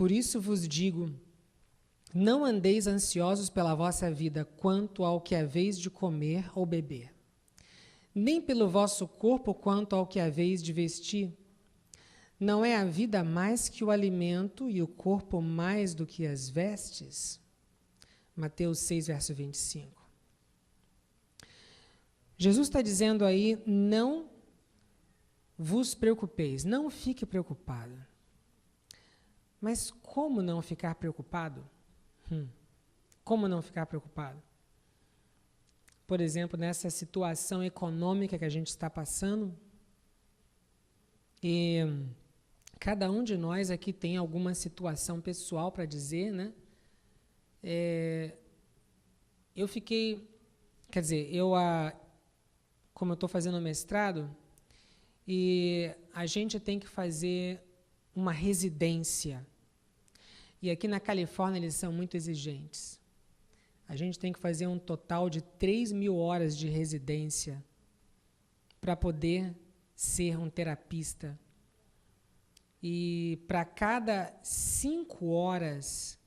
Por isso vos digo, não andeis ansiosos pela vossa vida, quanto ao que haveis de comer ou beber, nem pelo vosso corpo, quanto ao que haveis de vestir. Não é a vida mais que o alimento e o corpo mais do que as vestes? Mateus 6, verso 25. Jesus está dizendo aí, não vos preocupeis, não fique preocupado. Mas como não ficar preocupado? Como não ficar preocupado? Por exemplo, nessa situação econômica que a gente está passando, e cada um de nós aqui tem alguma situação pessoal para dizer, né? Eu fiquei, quer dizer, como eu estou fazendo mestrado, e a gente tem que fazer uma residência. E aqui na Califórnia eles são muito exigentes. A gente tem que fazer um total de 3.000 horas de residência para poder ser um terapista. E para cada 5 horas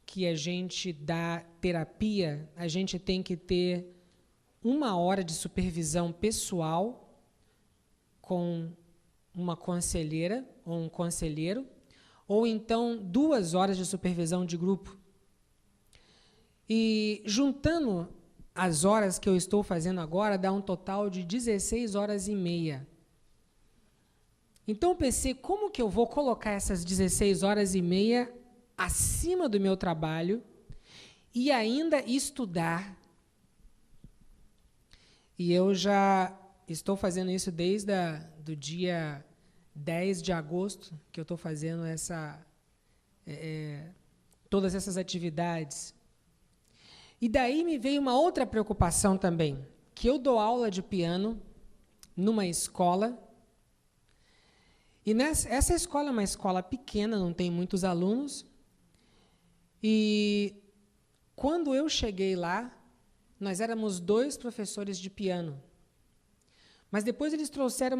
que a gente dá terapia, a gente tem que ter 1 hora de supervisão pessoal com uma conselheira ou um conselheiro, ou então 2 horas de supervisão de grupo. E juntando as horas que eu estou fazendo agora, dá um total de 16 horas e meia. Então eu pensei, como que eu vou colocar essas 16 horas e meia acima do meu trabalho e ainda estudar? E eu já estou fazendo isso desde do dia 10 de agosto, que eu estou fazendo todas essas atividades. E daí me veio uma outra preocupação também, que eu dou aula de piano numa escola, e essa escola é uma escola pequena, não tem muitos alunos, e quando eu cheguei lá, nós éramos 2 professores de piano, mas depois eles trouxeram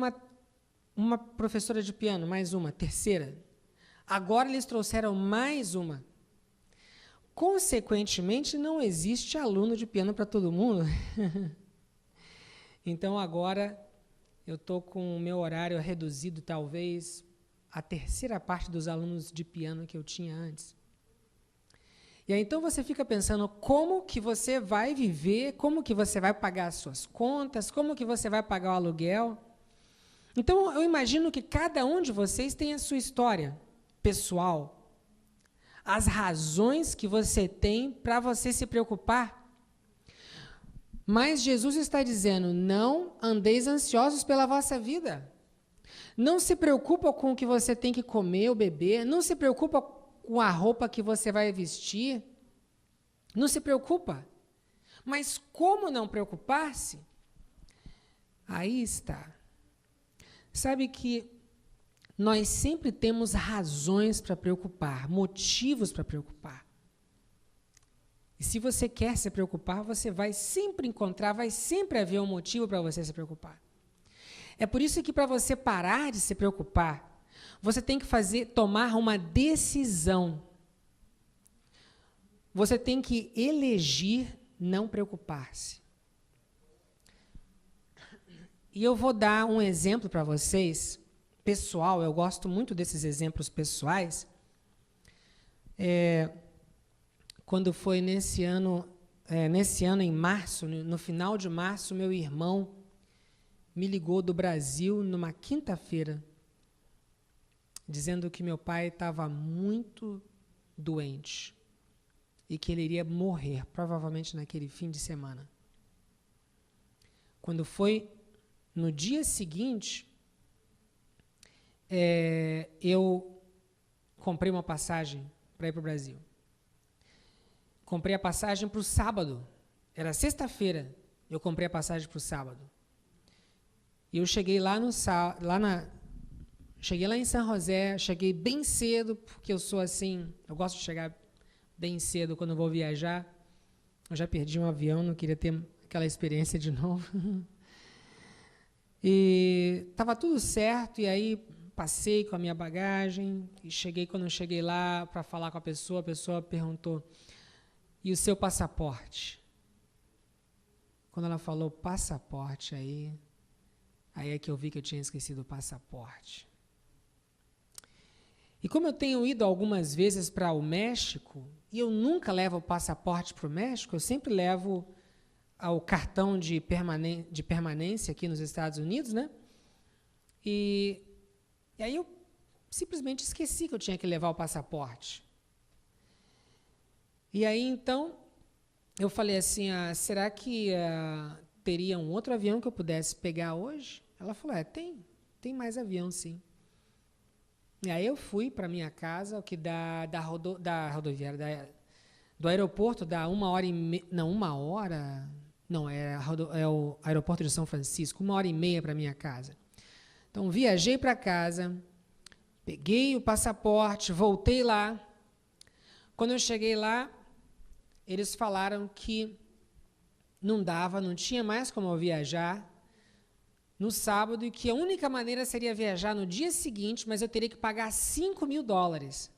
uma professora de piano, mais uma, terceira. Agora eles trouxeram mais uma. Consequentemente, não existe aluno de piano para todo mundo. Então, agora, eu estou com o meu horário reduzido, talvez, a 3ª parte dos alunos de piano que eu tinha antes. E aí, então, você fica pensando como que você vai viver, como que você vai pagar as suas contas, como que você vai pagar o aluguel. Então, eu imagino que cada um de vocês tem a sua história pessoal, as razões que você tem para você se preocupar. Mas Jesus está dizendo, não andeis ansiosos pela vossa vida. Não se preocupa com o que você tem que comer ou beber, não se preocupa com a roupa que você vai vestir, não se preocupa. Mas como não preocupar-se? Aí está. Sabe que nós sempre temos razões para preocupar, motivos para preocupar. E se você quer se preocupar, você vai sempre encontrar, vai sempre haver um motivo para você se preocupar. É por isso que para você parar de se preocupar, você tem que tomar uma decisão. Você tem que elegir não preocupar-se. E eu vou dar um exemplo para vocês, pessoal, eu gosto muito desses exemplos pessoais. Quando foi nesse ano em março, no final de março, meu irmão me ligou do Brasil numa quinta-feira, dizendo que meu pai estava muito doente e que ele iria morrer, provavelmente naquele fim de semana. Quando foi no dia seguinte, eu comprei uma passagem para ir para o Brasil. Comprei a passagem para o sábado. Era sexta-feira, eu comprei a passagem para o sábado. E eu cheguei cheguei lá em São José, cheguei bem cedo, porque eu sou assim, eu gosto de chegar bem cedo quando eu vou viajar. Eu já perdi um avião, não queria ter aquela experiência de novo. E estava tudo certo, e aí passei com a minha bagagem e quando eu cheguei lá para falar com a pessoa perguntou: "E o seu passaporte?" Quando ela falou passaporte, aí é que eu vi que eu tinha esquecido o passaporte. E como eu tenho ido algumas vezes para o México, e eu nunca levo o passaporte para o México, eu sempre levo o cartão de permanência aqui nos Estados Unidos, né? E aí eu simplesmente esqueci que eu tinha que levar o passaporte. E aí, então, eu falei assim, será que teria um outro avião que eu pudesse pegar hoje? Ela falou, tem mais avião, sim. E aí eu fui para minha casa, o que da rodoviária, do aeroporto dá 1h30, é o aeroporto de São Francisco, 1h30 para minha casa. Então, viajei para casa, peguei o passaporte, voltei lá. Quando eu cheguei lá, eles falaram que não tinha mais como eu viajar no sábado e que a única maneira seria viajar no dia seguinte, mas eu teria que pagar $5.000.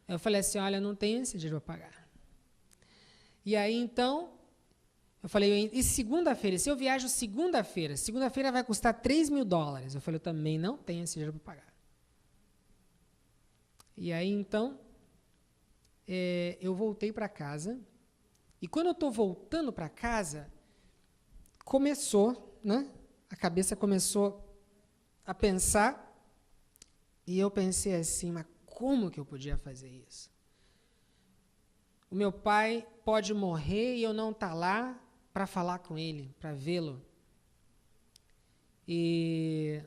Eu falei assim, olha, eu não tenho esse dinheiro para pagar. E aí, então, eu falei, e segunda-feira, se eu viajo segunda-feira vai custar $3.000. Eu falei, eu também não tenho esse dinheiro para pagar. E aí, então, eu voltei para casa, e quando eu estou voltando para casa, começou, né? A cabeça começou a pensar, e eu pensei assim, mas como que eu podia fazer isso? O meu pai pode morrer e eu não estar lá para falar com ele, para vê-lo. E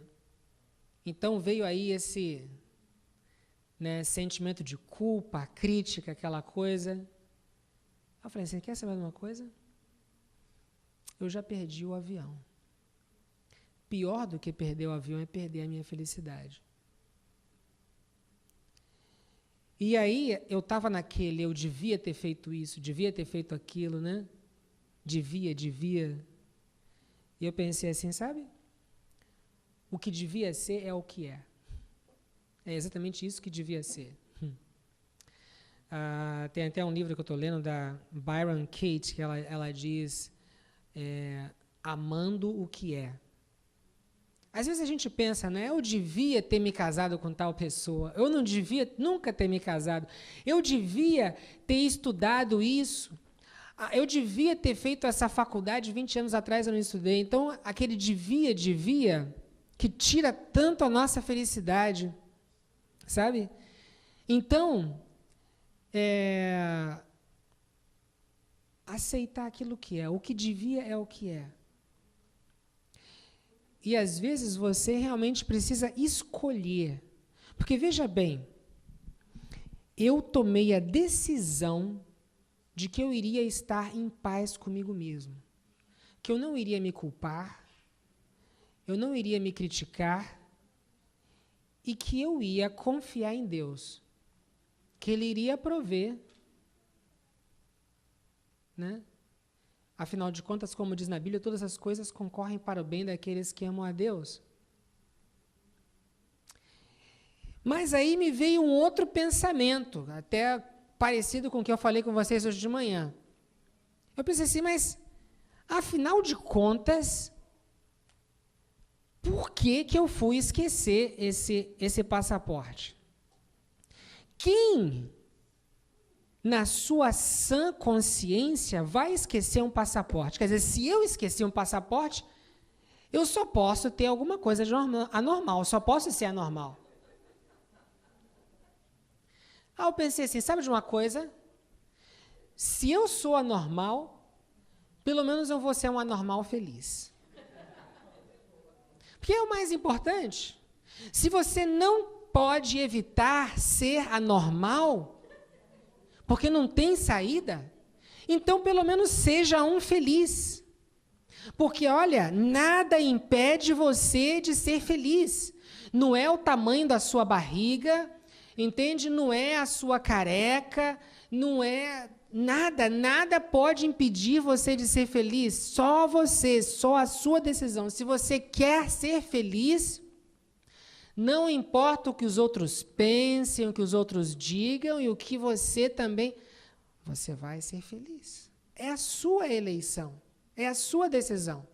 então veio aí esse, né, sentimento de culpa, crítica, aquela coisa. Eu falei assim, quer saber de uma coisa? Eu já perdi o avião. Pior do que perder o avião é perder a minha felicidade. E aí, eu estava eu devia ter feito isso, devia ter feito aquilo, né? Devia. E eu pensei assim, sabe? O que devia ser é o que é. É exatamente isso que devia ser. Tem até um livro que eu estou lendo, da Byron Katie, que ela diz, amando o que é. Às vezes a gente pensa, né? Eu devia ter me casado com tal pessoa. Eu não devia nunca ter me casado. Eu devia ter estudado isso. Eu devia ter feito essa faculdade 20 anos atrás, eu não estudei. Então, aquele devia, que tira tanto a nossa felicidade. Sabe? Então, aceitar aquilo que é. O que devia é o que é. E, às vezes, você realmente precisa escolher. Porque, veja bem, eu tomei a decisão de que eu iria estar em paz comigo mesmo. Que eu não iria me culpar, eu não iria me criticar, e que eu ia confiar em Deus. Que Ele iria prover. Né? Afinal de contas, como diz na Bíblia, todas as coisas concorrem para o bem daqueles que amam a Deus. Mas aí me veio um outro pensamento, até parecido com o que eu falei com vocês hoje de manhã. Eu pensei assim, mas, afinal de contas, por que eu fui esquecer esse passaporte? Quem, na sua sã consciência, vai esquecer um passaporte? Quer dizer, se eu esqueci um passaporte, eu só posso ter alguma coisa de anormal, só posso ser anormal. Eu pensei assim, sabe de uma coisa? Se eu sou anormal, pelo menos eu vou ser um anormal feliz. Porque é o mais importante. Se você não pode evitar ser anormal, porque não tem saída, então pelo menos seja um feliz. Porque, olha, nada impede você de ser feliz. Não é o tamanho da sua barriga, entende? Não é a sua careca, não é nada pode impedir você de ser feliz. Só você, só a sua decisão. Se você quer ser feliz, Não importa o que os outros pensem, o que os outros digam e o que você também... Você vai ser feliz. É a sua eleição, é a sua decisão.